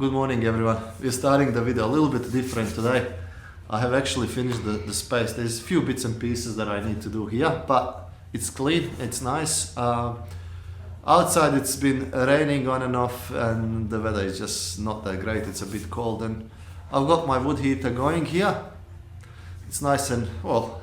Good morning everyone. We're starting the video a little bit different today. I have actually finished the space. There's a few bits and pieces that I need to do here, but it's clean, it's nice. Outside it's been raining on and off and the weather is just not that great. It's a bit cold and I've got my wood heater going here. It's nice and, well,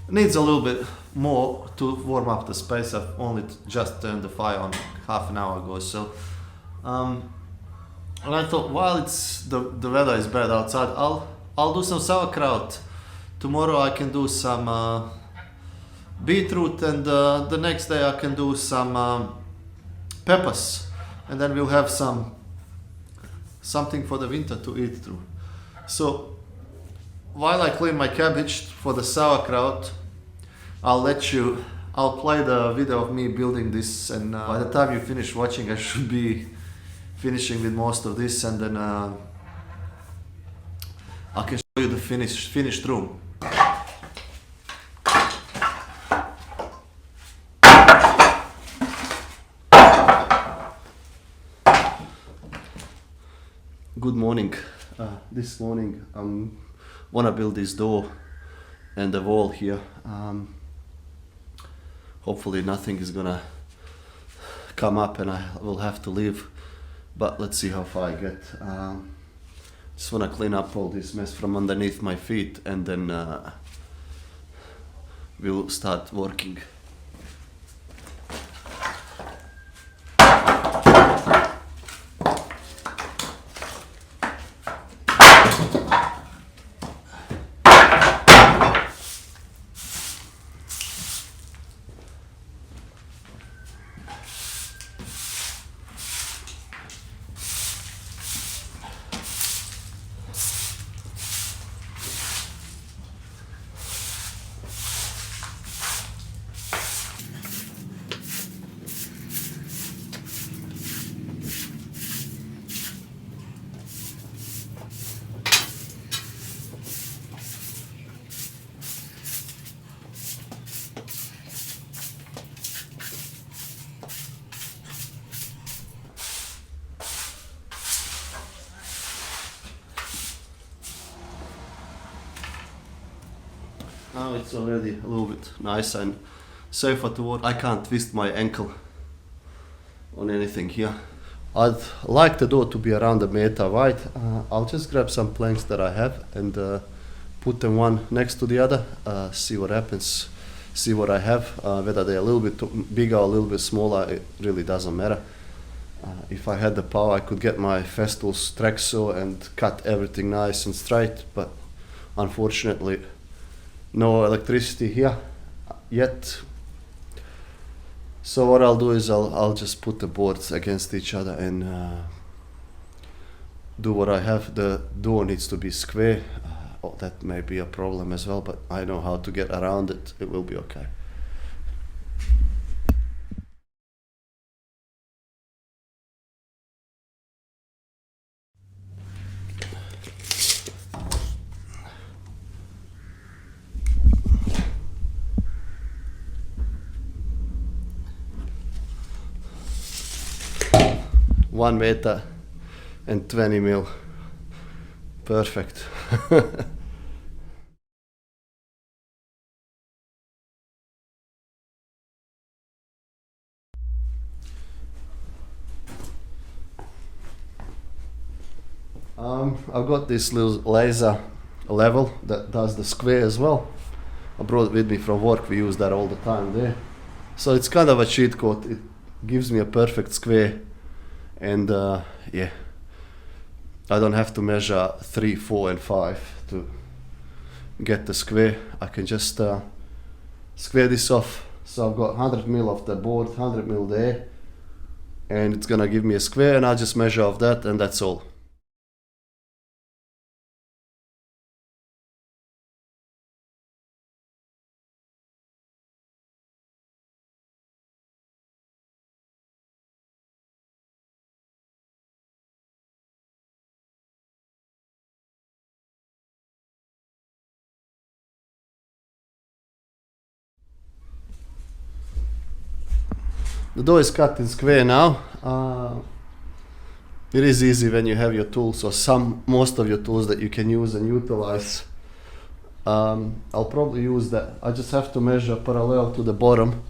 needs a little bit more to warm up the space. I've only just turned the fire on half an hour ago, so and I thought, while it's the weather is bad outside, I'll do some sauerkraut. Tomorrow I can do some beetroot, and the next day I can do some peppers, and then we'll have something for the winter to eat through. So while I clean my cabbage for the sauerkraut, I'll play the video of me building this, and by the time you finish watching I should be finishing with most of this, and then I can show you the finished room. Good morning. This morning I wanna build this door and the wall here. Hopefully nothing is gonna come up and I will have to leave, but let's see how far I get. Just wanna clean up all this mess from underneath my feet, and then we'll start working. Now it's already a little bit nicer and safer to work. I can't twist my ankle on anything here. I'd like the door to be around 1 meter wide. I'll just grab some planks that I have and put them one next to the other, see what happens, see what I have, whether they're a little bit bigger or a little bit smaller, it really doesn't matter. If I had the power I could get my Festool's track saw and cut everything nice and straight, but unfortunately no electricity here yet. So what I'll do is I'll just put the boards against each other and do what I have. The door needs to be square. That may be a problem as well, but I know how to get around it. It will be okay. One meter and 20 mil. Perfect. I've got this little laser level that does the square as well. I brought it with me from work, we use that all the time there. So it's kind of a cheat code, it gives me a perfect square. And yeah, I don't have to measure 3, 4 and 5 to get the square. I can just square this off. So I've got 100 mil of the board, 100 mil there, and it's gonna give me a square, and I'll just measure off that, and that's all. The door is cut in square now. it is easy when you have your tools, or most of your tools that you can use and utilize. I'll probably use that. I just have to measure parallel to the bottom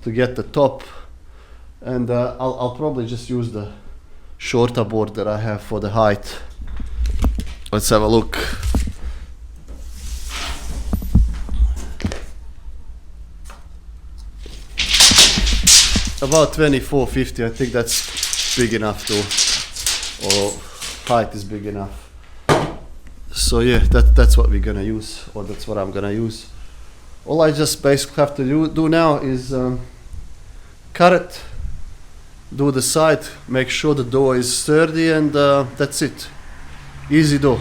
to get the top, and I'll probably just use the shorter board that I have for the height. Let's have a look. About 2450, I think that's big enough to, or height is big enough. So yeah, that's what we're gonna use, or that's what I'm gonna use. All I just basically have to do now is cut it, do the side, make sure the door is sturdy, and that's it. Easy door.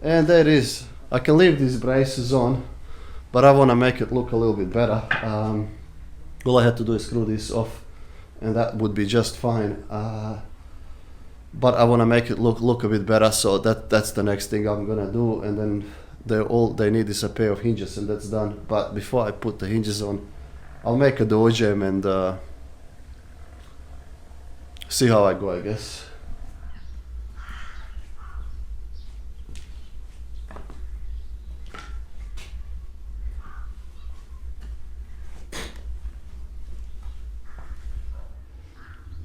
And there it is. I can leave these braces on, but I want to make it look a little bit better. All I had to do is screw this off, and that would be just fine. But I want to make it look a bit better, so that's the next thing I'm gonna do. And then they need is a pair of hinges, and that's done. But before I put the hinges on, I'll make a door jamb and see how I go, I guess.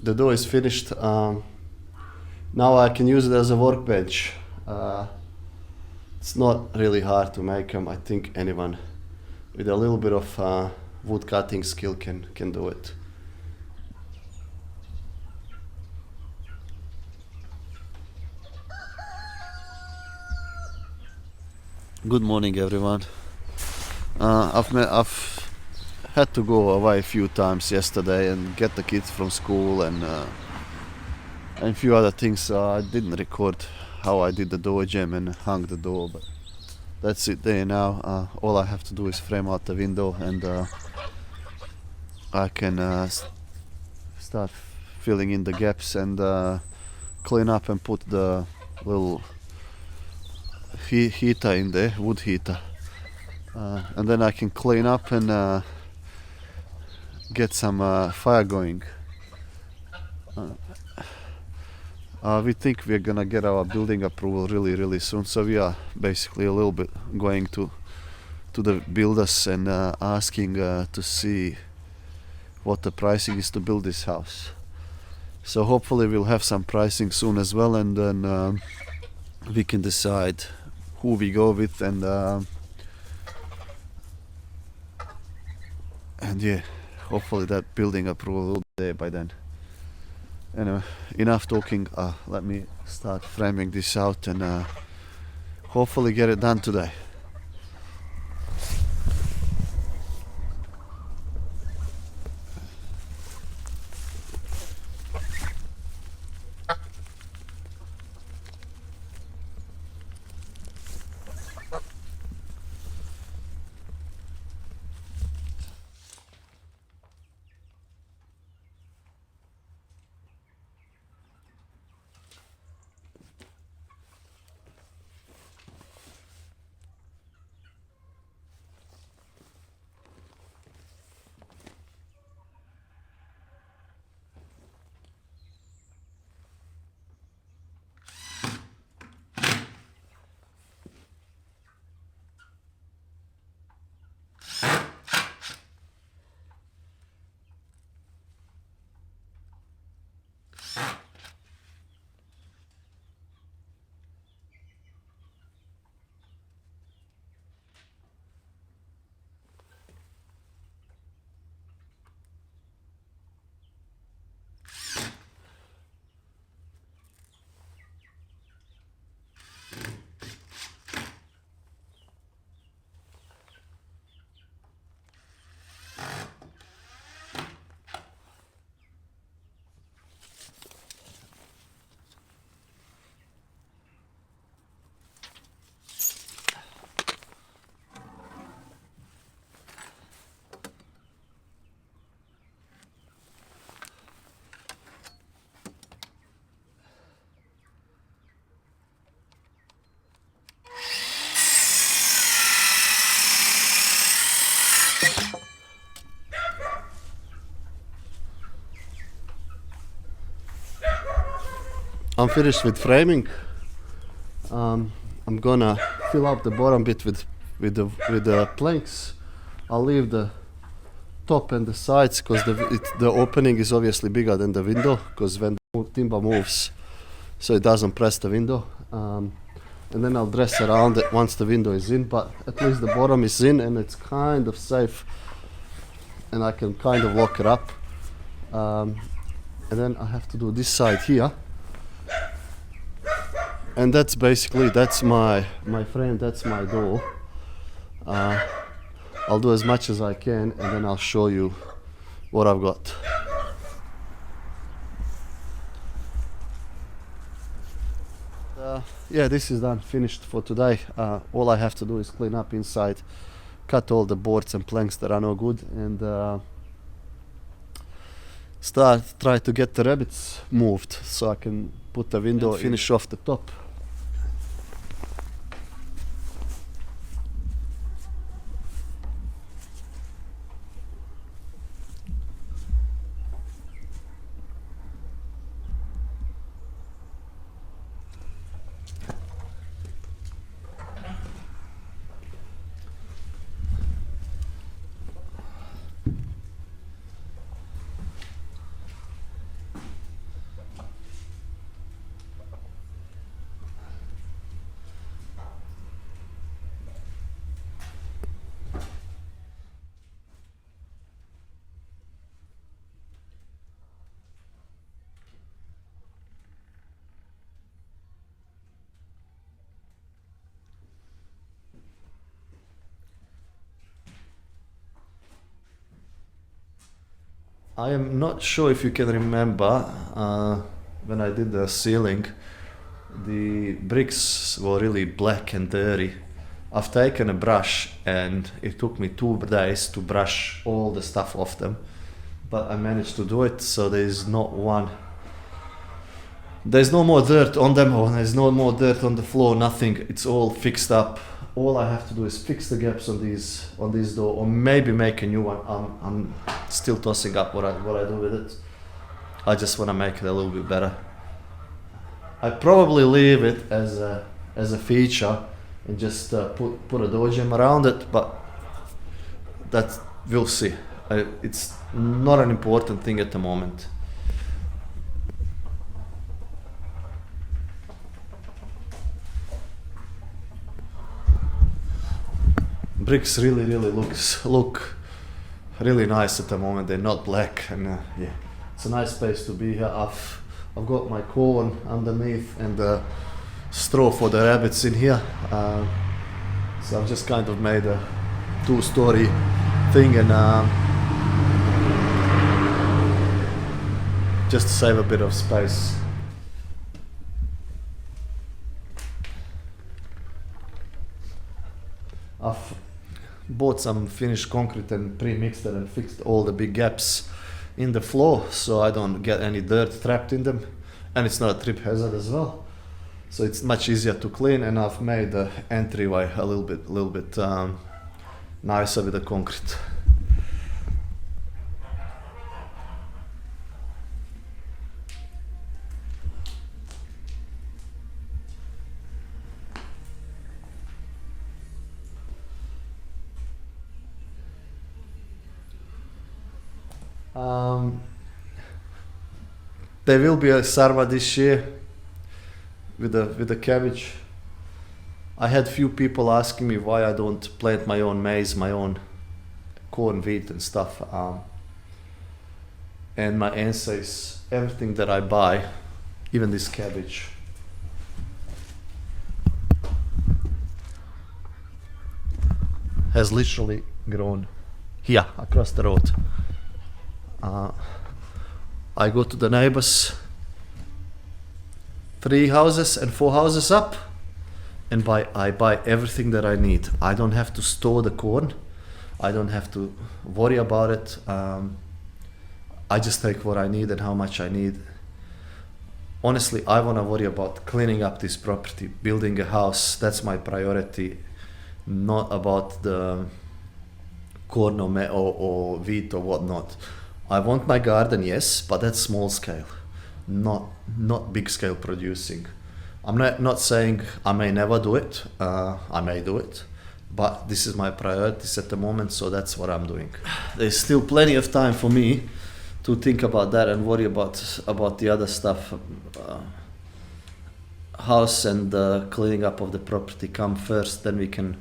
The door is finished. Now I can use it as a workbench. It's not really hard to make them. I think anyone with a little bit of wood cutting skill can do it. Good morning, everyone. I've had to go away a few times yesterday and get the kids from school and a few other things, so I didn't record how I did the door jamb and hung the door, but that's it there now. All I have to do is frame out the window, and I can start filling in the gaps and clean up and put the little heater in there, wood heater, and then I can clean up and get some fire going. We think we're gonna get our building approval really soon, so we are basically a little bit going to the builders and asking to see what the pricing is to build this house. So hopefully we'll have some pricing soon as well, and then we can decide who we go with, and yeah, hopefully that building approval will be there by then. Anyway, enough talking. Let me start framing this out and hopefully get it done today. I'm finished with framing. I'm gonna fill up the bottom bit with the planks. I'll leave the top and the sides because the opening is obviously bigger than the window because when the timber moves, so it doesn't press the window. And then I'll dress around it once the window is in, but at least the bottom is in and it's kind of safe and I can kind of lock it up. And then I have to do this side here. And that's basically, that's my frame, that's my door. I'll do as much as I can and then I'll show you what I've got. Yeah, this is done, finished for today. All I have to do is clean up inside, cut all the boards and planks that are no good, and try to get the rabbits moved so I can put the window and finish off the top. I am not sure if you can remember when I did the ceiling, the bricks were really black and dirty. I've taken a brush and it took me 2 days to brush all the stuff off them, but I managed to do it, so there's no more dirt on them, or there's no more dirt on the floor, nothing. It's all fixed up. All I have to do is fix the gaps on this door, or maybe make a new one. I'm still tossing up what I do with it. I just want to make it a little bit better. I probably leave it as a feature and just put a door jamb around it, but that we'll see. It's not an important thing at the moment. Bricks really look really nice at the moment. They're not black, and yeah, it's a nice place to be here. I've got my corn underneath and the straw for the rabbits in here. So I've just kind of made a 2-story thing, and just to save a bit of space. I've bought some finished concrete and pre-mixed it and fixed all the big gaps in the floor so I don't get any dirt trapped in them, and it's not a trip hazard as well, so it's much easier to clean. And I've made the entryway a little bit nicer with the concrete. There will be a sarma this year with the cabbage. I had few people asking me why I don't plant my own maize, my own corn, wheat and stuff. And my answer is everything that I buy, even this cabbage, has literally grown here across the road. I go to the neighbors 3 houses and 4 houses up, and I buy everything that I need. I don't have to store the corn. I don't have to worry about it. I just take what I need and how much I need. Honestly, I want to worry about cleaning up this property, building a house. That's my priority, not about the corn or wheat or whatnot. I want my garden, yes, but that's small scale. not big scale producing. I'm not saying I may never do it. I may do it, but this is my priorities at the moment, so that's what I'm doing. There's still plenty of time for me to think about that and worry about the other stuff. House and the cleaning up of the property come first, then we can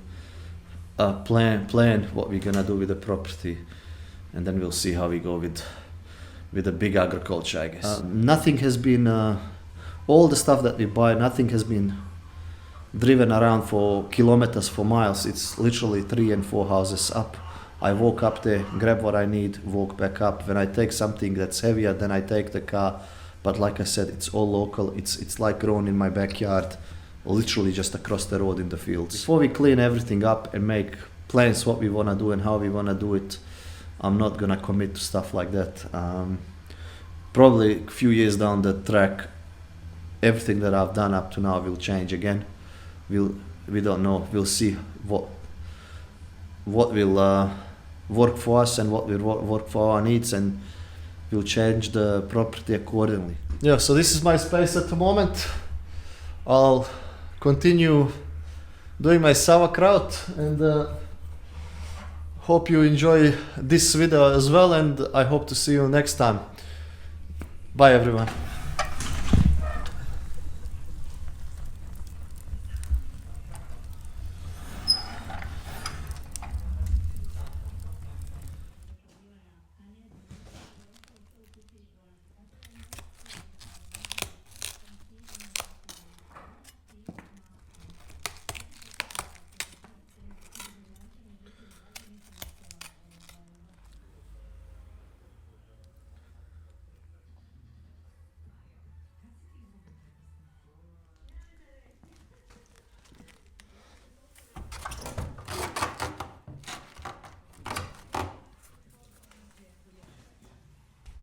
plan what we're gonna do with the property, and then we'll see how we go with the big agriculture, I guess. Nothing has been, all the stuff that we buy, nothing has been driven around for kilometers, for miles. It's literally 3 and 4 houses up. I walk up there, grab what I need, walk back up. When I take something that's heavier, then I take the car. But like I said, it's all local. It's like grown in my backyard, literally just across the road in the fields. Before we clean everything up and make plans what we want to do and how we want to do it, I'm not gonna commit to stuff like that. Probably a few years down the track, everything that I've done up to now will change again. We don't know. We'll see what will work for us and what will work for our needs, and we'll change the property accordingly. Yeah, so this is my space at the moment. I'll continue doing my sauerkraut, and hope you enjoy this video as well, and I hope to see you next time. Bye everyone.